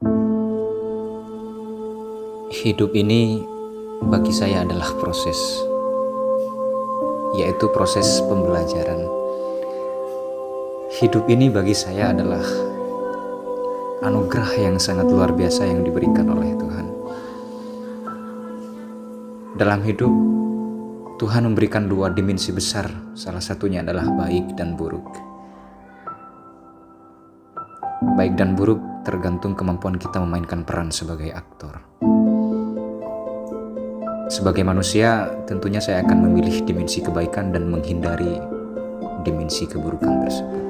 Hidup ini bagi saya adalah proses, yaitu proses pembelajaran. Hidup ini bagi saya adalah anugerah yang sangat luar biasa yang diberikan oleh Tuhan. Dalam hidup, Tuhan memberikan dua dimensi besar, salah satunya adalah baik dan buruk. Baik dan buruk tergantung kemampuan kita memainkan peran sebagai aktor. Sebagai manusia, tentunya saya akan memilih dimensi kebaikan dan menghindari dimensi keburukan tersebut.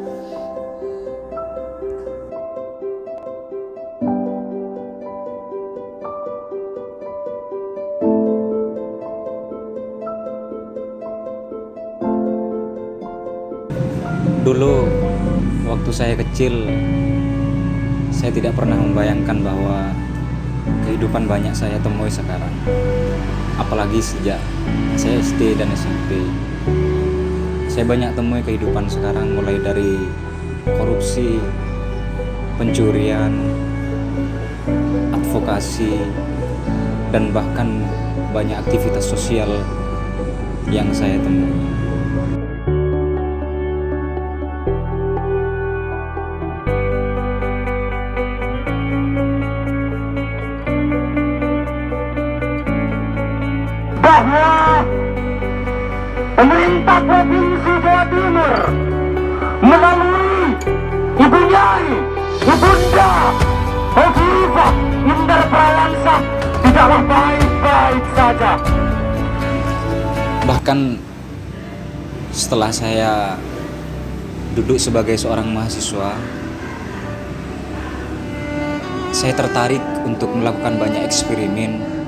Dulu, waktu saya kecil, saya tidak pernah membayangkan bahwa kehidupan banyak saya temui sekarang. Apalagi sejak saya SD dan SMP, saya banyak temui kehidupan sekarang, mulai dari korupsi, pencurian, advokasi, dan bahkan banyak aktivitas sosial yang saya temui. Bahwa pemerintah Provinsi Jawa Timur melalui Ibu Nyai, Ibunda Hovifah Indar Parawansa tidaklah baik-baik saja. Bahkan setelah saya duduk sebagai seorang mahasiswa, saya tertarik untuk melakukan banyak eksperimen,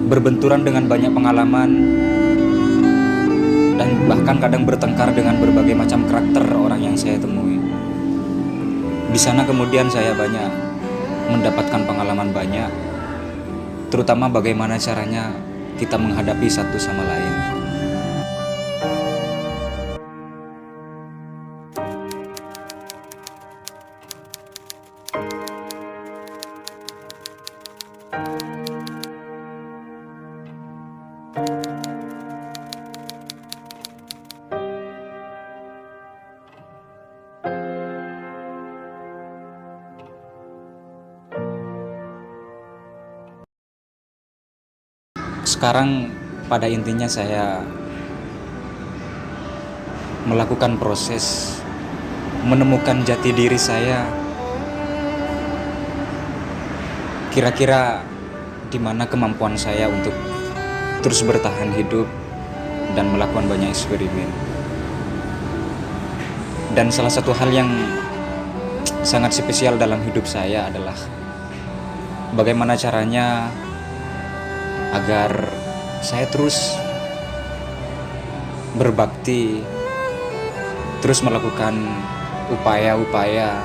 berbenturan dengan banyak pengalaman, dan bahkan kadang bertengkar dengan berbagai macam karakter orang yang saya temui. Di sana kemudian saya banyak mendapatkan pengalaman banyak, terutama bagaimana caranya kita menghadapi satu sama lain. Sekarang pada intinya saya melakukan proses menemukan jati diri saya. Kira-kira di mana kemampuan saya untuk terus bertahan hidup dan melakukan banyak eksperimen. Dan salah satu hal yang sangat spesial dalam hidup saya adalah bagaimana caranya agar saya terus berbakti, terus melakukan upaya-upaya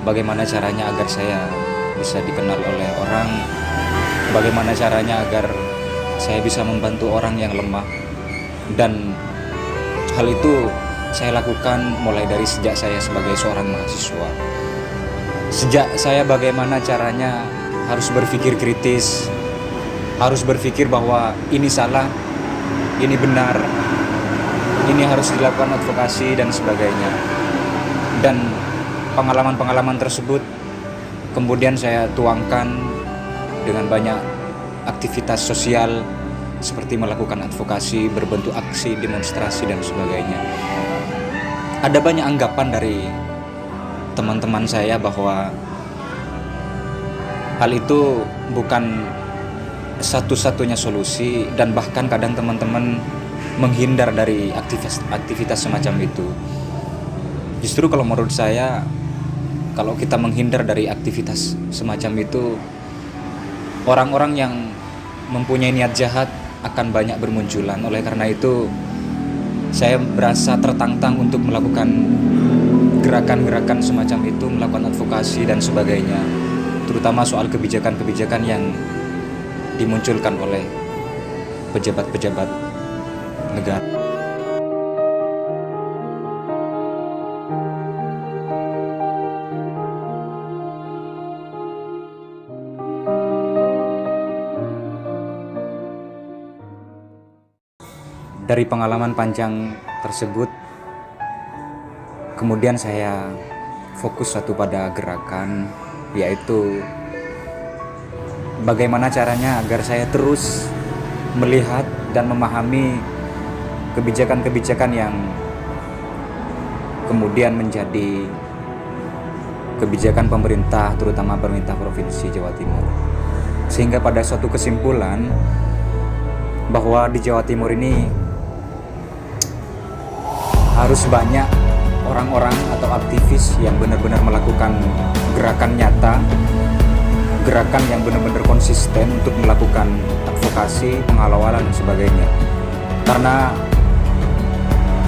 bagaimana caranya agar saya bisa dikenal oleh orang, bagaimana caranya agar saya bisa membantu orang yang lemah. Dan hal itu saya lakukan mulai dari sejak saya sebagai seorang mahasiswa. Sejak saya bagaimana caranya harus berpikir kritis, harus berpikir bahwa ini salah, ini benar, ini harus dilakukan advokasi dan sebagainya. Dan pengalaman-pengalaman tersebut kemudian saya tuangkan dengan banyak aktivitas sosial seperti melakukan advokasi, berbentuk aksi, demonstrasi, dan sebagainya. Ada banyak anggapan dari teman-teman saya bahwa hal itu bukan satu-satunya solusi, dan bahkan kadang teman-teman menghindar dari aktivitas semacam itu. Justru kalau menurut saya, kalau kita menghindar dari aktivitas semacam itu, orang-orang yang mempunyai niat jahat akan banyak bermunculan. Oleh karena itu, saya berasa tertantang untuk melakukan gerakan-gerakan semacam itu, melakukan advokasi dan sebagainya, terutama soal kebijakan-kebijakan yang dimunculkan oleh pejabat-pejabat negara. Dari pengalaman panjang tersebut, kemudian saya fokus satu pada gerakan, yaitu bagaimana caranya agar saya terus melihat dan memahami kebijakan-kebijakan yang kemudian menjadi kebijakan pemerintah, terutama pemerintah Provinsi Jawa Timur. Sehingga pada suatu kesimpulan bahwa di Jawa Timur ini harus banyak orang-orang atau aktivis yang benar-benar melakukan gerakan nyata, gerakan yang benar-benar konsisten untuk melakukan advokasi, pengawalan dan sebagainya. Karena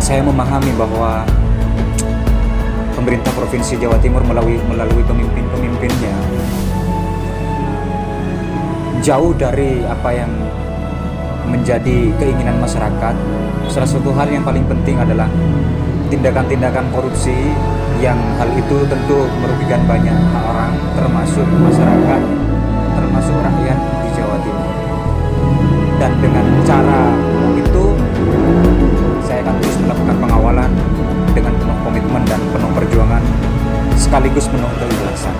saya memahami bahwa pemerintah Provinsi Jawa Timur melalui pemimpin-pemimpinnya jauh dari apa yang menjadi keinginan masyarakat. Salah satu hal yang paling penting adalah tindakan-tindakan korupsi yang hal itu tentu merugikan banyak orang, termasuk masyarakat, termasuk rakyat di Jawa Timur. Dan dengan cara itu saya akan terus melakukan pengawalan dengan penuh komitmen dan penuh perjuangan sekaligus penuh keikhlasan.